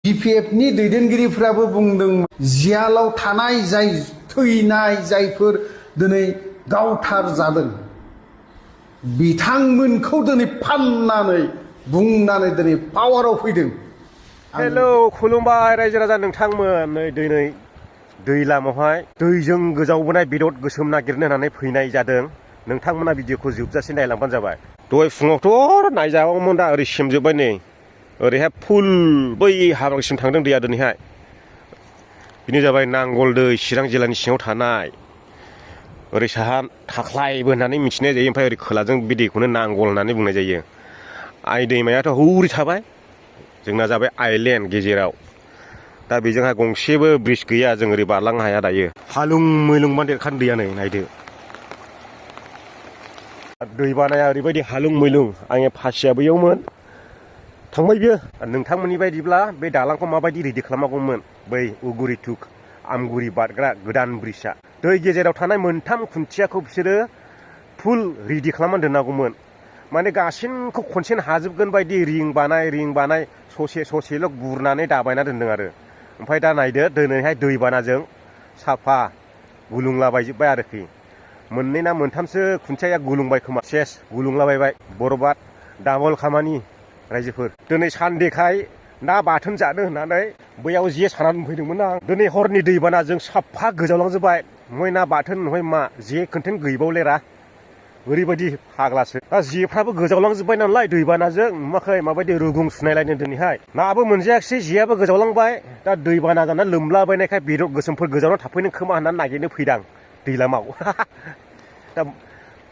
बिपिएफनि दैदेनगिरिफ्राबो बुंदों जियालाव थानाय जाय थैनाय जायफोर दिनै गावथार जादों बिथांमोनखौ दिनै फाननानै बुंनानै दिनै पावाराव फैदों। हेलौ खुलुमबाय रायजो राजा नोंथांमोन। नै दिनै दैलामावहाय दैजों गोजावबोनाय बेदर गोसोम नागिरनो होननानै फैनाय जादों। नोंथांमोना भिडिअखौ जोबजासे नायलांबानो जाबाय। दहाय फुङावथ' नायजाबावोमोन, दा ओरै सेमजोब्बाय। नै ओरैहाय फुल बै हाब्रांसिम थांदों दैया दिनैहाय। बेनो जाबाय नांगल दै, चिरां जिल्लानि सिङाव थानाय। ओरै साहा थाख्लायबो होननानै मिथिनाय जायो, ओमफ्राय ओरै खोलाजों बे दैखौनो नांगल होननानै बुंनाय जायो। आइ दैमायाथ' हौरै थाबाय, जोंना जाबाय आइलेण्ड गेजेराव। दा बेजोंहाय गंसेबो ब्रिज गैया, जों ओरै बारलांनो हाया दायो। हालुं मैलुंबान देरखानो दैया। नै नायदो, दै बानाया ओरैबायदि हालुं मैलुं। आंनि फासिया बैयावमोन, थांबाय बियो। नोंथांमोननि बायदिब्ला बे दालांखौ माबायदि रेडि खालामनांगौमोन, बै उगुरि टु आमगुरि बारग्रा गोदान ब्रिजआ? दै गेजेराव थानाय मोनथाम खुन्थियाखौ बिसोरो फुल रेडि खालामनानै दोननांगौमोन। माने गासिनखौ खनसेनो हाजोबगोन बायदि रिं बानाय ससे ससेल' गुरनानै दाबायना दोनदों आरो। ओमफ्राय दा नायदो, दिनैहाय दैबानाजों साफा गुलुंलाबायजोब्बाय आरोखि। मोननै ना मोनथामसो खुन्थियाया गुलुंबाय खोमा, सेस गुलुंलाबायबाय। बरबाद डाबल खामानि रायजोफोर। दिनै सानदेखाय ना बाथोन जानो होननानै बैयाव जे सानानै दोनफैदोंमोन आं। दिनै हरनि दैबानाजों साफा गोजावलांजोब्बाय। नहय ना बाथोन नहय मा, जे खोन्थेन गैबावलेरा। ओरैबायदि फाग्लासो। दा जेफ्राबो गोजावलांजोब्बाय नालाय दैबानाजों, नुवाखै माबायदि रुगुं सुनायलायनो दिनैहाय। नाबो मोनजायाखिसै, जेयाबो गोजावलांबाय। दा दैबाना जानानै लोमलाबायनायखाय बेदर गोसोमफोर गोजावना थाफैनो खोमा होननानै नागिरनो फैदां दैलामाव। दा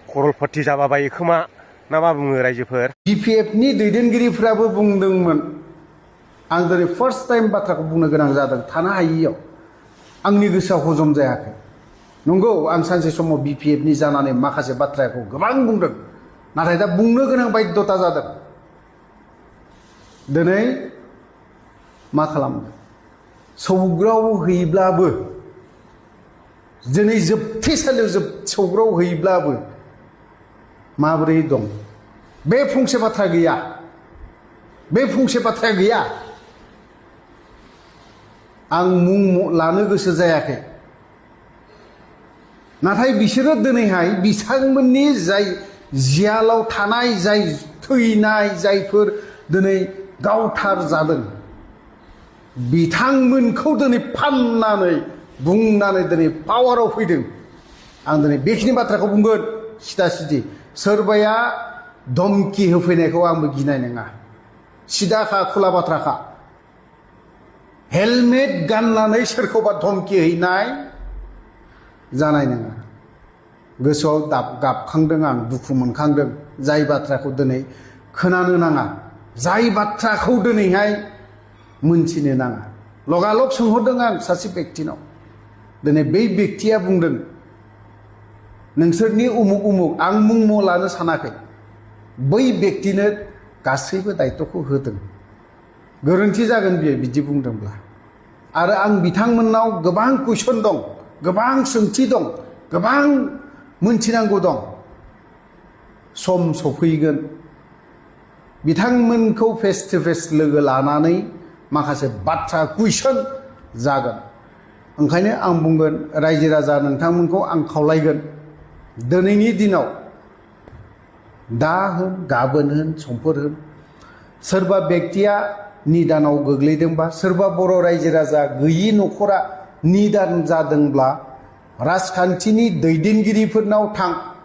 खरलपथि जाबाबायो खोमा, ना मा बुङो रायजोफोर? बिपिएफनि दैदेनगिरिफ्राबो बुंदोंमोन। आं दिनै फार्स्ट टाइम बाथ्राखौ बुंनो गोनां जादों थानो हायियाव। आंनि गोसोआव हजम जायाखै। नंगौ, आं सानसे समाव बिपिएफनि जानानै माखासे बाथ्राखौ गोबां बुंदों, नाथाय दा बुंनो गोनां बाध्यता जादों। दिनै मा खालामदों? सौग्राव हैब्लाबो, दिनै जोबथेसालियाव सौग्राव हैब्लाबो माबोरै दं? बे फंसे बाथ्रा गैया, बे फंसे बाथ्राया गैया। आं मुं लानो गोसो जायाखै, नाथाय बिसोरो दिनैहाय बिथांमोननि जाय जियालाव थानाय जाय थैनाय जायफोर दिनै गावथार जादों बिथांमोनखौ दिनै फाननानै बुंनानै दिनै पावाराव फैदों। आं दिनै बेखिनि बाथ्राखौ बुंगोन सिदा सिदि। सोरबाया धमकि होफैनायखौ आंबो गिनाय नङा। सिदाखा खुला बाथ्राखा। हेलमेट गाननानै सोरखौबा धमकि हैनाय जानाय नङा। गोसोआव गाबखांदों, आं दुखु मोनखांदों। जाय बाथ्राखौ दिनै खोनानो नाङा, जाय बाथ्राखौ दिनैहाय मोनथिनो नाङा। लगालग सोंहरदों आं सासे बेक्तिनाव। दिनै बै बेक्तिया बुंदों, नोंसोरनि उमुक उमुक, आं मुं लानो सानाखै। बै बेक्तिनो गासैबो दायित्वखौ होदों। गोरोन्थि जागोन बियो बिदि बुंदोंब्ला। आरो आं बिथांमोननाव गोबां कुइसन दं, गोबां सोंथि दं, गोबां मोनथिनांगौ दं। सम सफैगोन, बिथांमोनखौ फेस टु फेस लोगो लानानै माखासे बाथ्रा कुइसन जागोन। ओंखायनो आं बुंगोन, रायजो राजा नोंथांमोनखौ आं खावलायगोन, दिनैनि दिनाव दा होन गाबोन होन समफोर होन, सोरबा बेक्तिया निदानाव गोग्लैदोंबा, सोरबा बर' रायजो राजा गैयि न'खरा निदान जादोंब्ला राजखान्थिनि दैदेनगिरिफोरनाव थां।